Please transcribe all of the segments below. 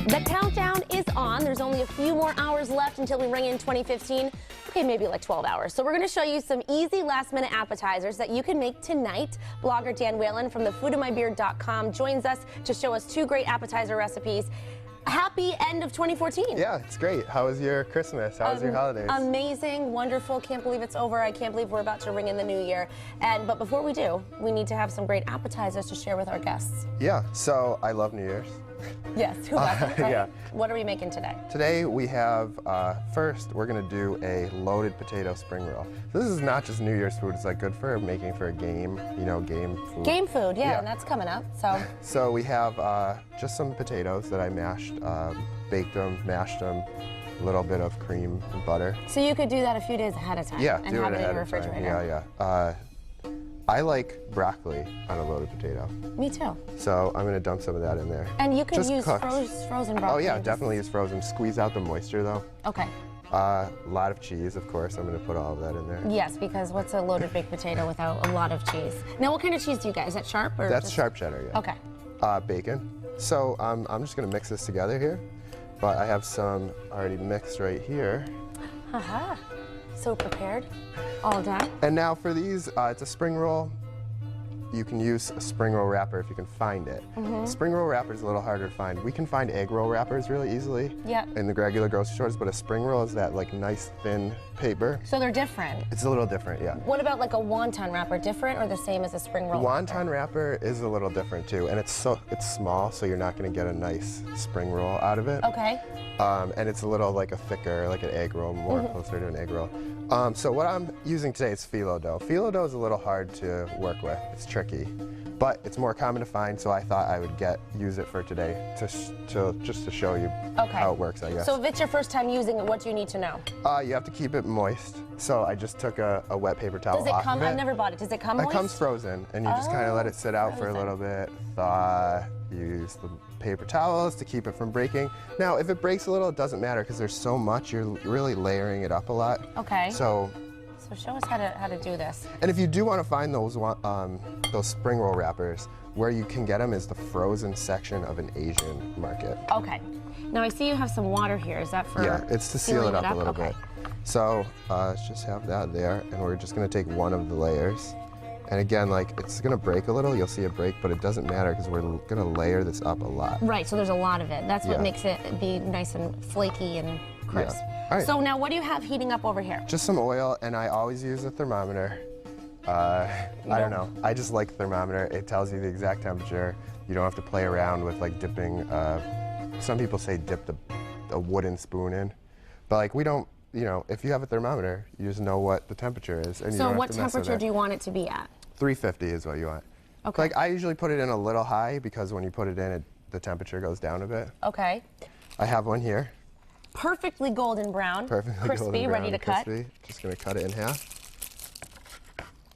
The countdown is on. There's only a few more hours left until we ring in 2015. Okay, maybe like 12 hours. So we're going to show you some easy last-minute appetizers that you can make tonight. Blogger Dan Whalen from thefoodinmybeard.com joins us to show us 2 great appetizer recipes. Happy end of 2014. Yeah, it's great. How was your Christmas? How was your holidays? Amazing, wonderful. Can't believe it's over. I can't believe we're about to ring in the new year. But before we do, we need to have some great appetizers to share with our guests. Yeah, so I love New Year's. Yes, who doesn't, right? Yeah. What are we making today? Today we have, first we're going to do a loaded potato spring roll. So this is not just New Year's food, it's like good for making for a game, you know, game food. Game food, yeah, and that's coming up, so. So we have just some potatoes that I mashed, baked them, mashed them, a little bit of cream and butter. So you could do that a few days ahead of time Yeah, and do have it it in ahead your of time. refrigerator. Yeah. I like broccoli on a loaded potato. Me too. So I'm going to dump some of that in there. And you can Just use cooked. frozen broccoli. Oh yeah, definitely use frozen. Squeeze out the moisture though. Okay. A lot of cheese, of course. I'm going to put all of that in there. Yes, because what's a loaded baked potato without a lot of cheese? Now, what kind of cheese do you get? Is that sharp or? That's just... sharp cheddar, yeah. Okay. Bacon. So I'm just going to mix this together here. But I have some already mixed right here. Haha. So prepared. All done. And now for these, it's a spring roll. You can use a spring roll wrapper if you can find it. Spring roll wrapper is a little harder to find. We can find egg roll wrappers really easily in the regular grocery stores, but a spring roll is that like nice thin paper. So they're different. It's a little different, yeah. What about like a wonton wrapper? Different or the same as a spring roll? Wonton wrapper is a little different too, and it's small, so you're not going to get a nice spring roll out of it. Okay. And it's a little like a thicker, like an egg roll, more closer to an egg roll. So what I'm using today is phyllo dough. Phyllo dough is a little hard to work with. It's tricky, but it's more common to find. So I thought I would use it for today just to show you how it works, I guess. So if it's your first time using it, what do you need to know? You have to keep it moist. So I just took a wet paper towel Does it off come? of it. I've never bought it. Does it come moist? It comes frozen, and you just kind of let it sit out for a little bit. Use the paper towels to keep it from breaking. Now, if it breaks a little, it doesn't matter because there's so much. You're really layering it up a lot. Okay. So show us how to do this. And if you do want to find those spring roll wrappers, where you can get them is the frozen section of an Asian market. Okay. Now I see you have some water here. Is that for? Yeah, it's to seal it up a little bit. So let's just have that there, and we're just going to take one of the layers. And again, like, it's going to break a little. You'll see it break, but it doesn't matter because we're going to layer this up a lot. Right, so there's a lot of it. That's what makes it be nice and flaky and crisp. Yeah. All right. So now what do you have heating up over here? Just some oil, and I always use a thermometer. I don't know. I just like the thermometer. It tells you the exact temperature. You don't have to play around with, like, dipping. Some people say dip a wooden spoon in. But, like, we don't. You know, if you have a thermometer, you just know what the temperature is, and you don't have to mess with it. So what temperature do you want it to be at? 350 is what you want. Okay. Like, I usually put it in a little high because when you put it in, the temperature goes down a bit. Okay. I have one here. Perfectly golden brown. Perfectly crispy, golden brown, ready to crispy. cut. Just gonna cut it in half.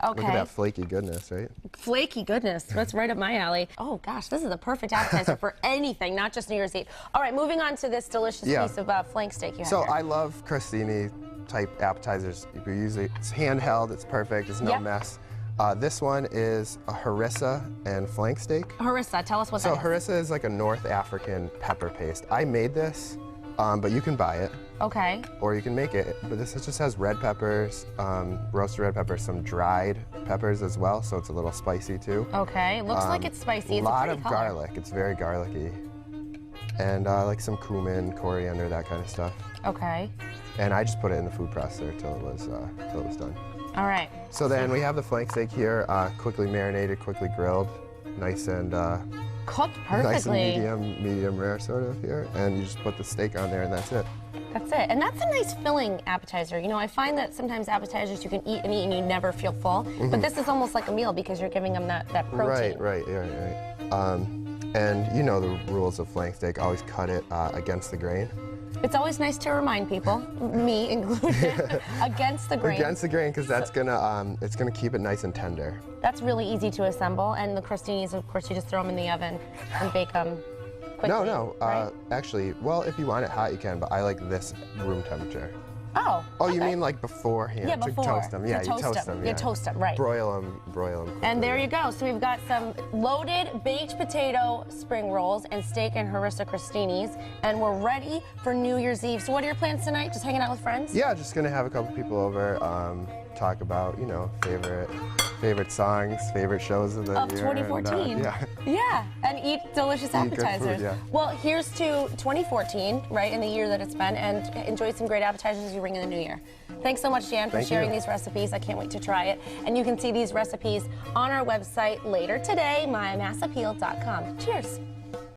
Okay. Look at that flaky goodness, right? Flaky goodness. That's right up my alley. Oh gosh, this is the perfect appetizer for anything, not just New Year's Eve. All right, moving on to this delicious piece of flank steak you have So here. I love crostini type appetizers. It's handheld, it's perfect, it's no mess. This one is a harissa and flank steak. Harissa, tell us what that is. So harissa is like a North African pepper paste. I made this, but you can buy it. Okay. Or you can make it, but this just has red peppers, roasted red peppers, some dried peppers as well, so it's a little spicy too. Okay, looks like it's spicy. It's a lot a of color. garlic, it's very garlicky. And like some cumin, coriander, that kind of stuff. Okay. And I just put it in the food processor till it was done. All right. So then we have the flank steak here, quickly marinated, quickly grilled, nice and cooked perfectly. Nice and medium rare sort of here, and you just put the steak on there, and that's it. That's it, and that's a nice filling appetizer. You know, I find that sometimes appetizers you can eat and you never feel full, but this is almost like a meal because you're giving them that protein. Right. And you know the rules of flank steak, always cut it against the grain. It's always nice to remind people, me included, against the grain. Against the grain, because that's it's gonna keep it nice and tender. That's really easy to assemble, and the crostinis, of course, you just throw them in the oven and bake them quickly. No, right? actually, well, if you want it hot, you can, but I like this room temperature. Oh. Oh, you okay. mean like beforehand? Yeah, before. To toast them. Yeah, To you toast them. You toast them, right. Broil them quickly. And there you go. So we've got some loaded baked potato spring rolls and steak and harissa crostinis, and we're ready for New Year's Eve. So what are your plans tonight? Just hanging out with friends? Yeah, just gonna have a couple people over, talk about, you know, favorite songs, favorite shows of the year. Of 2014. And, yeah. Yeah, and eat delicious Eat good appetizers. food, yeah. Well, here's to 2014, right, in the year that it's been, and enjoy some great appetizers as you ring in the new year. Thanks so much, Dan, for Thank sharing you. these recipes. I can't wait to try it. And you can see these recipes on our website later today, mymassappeal.com. Cheers.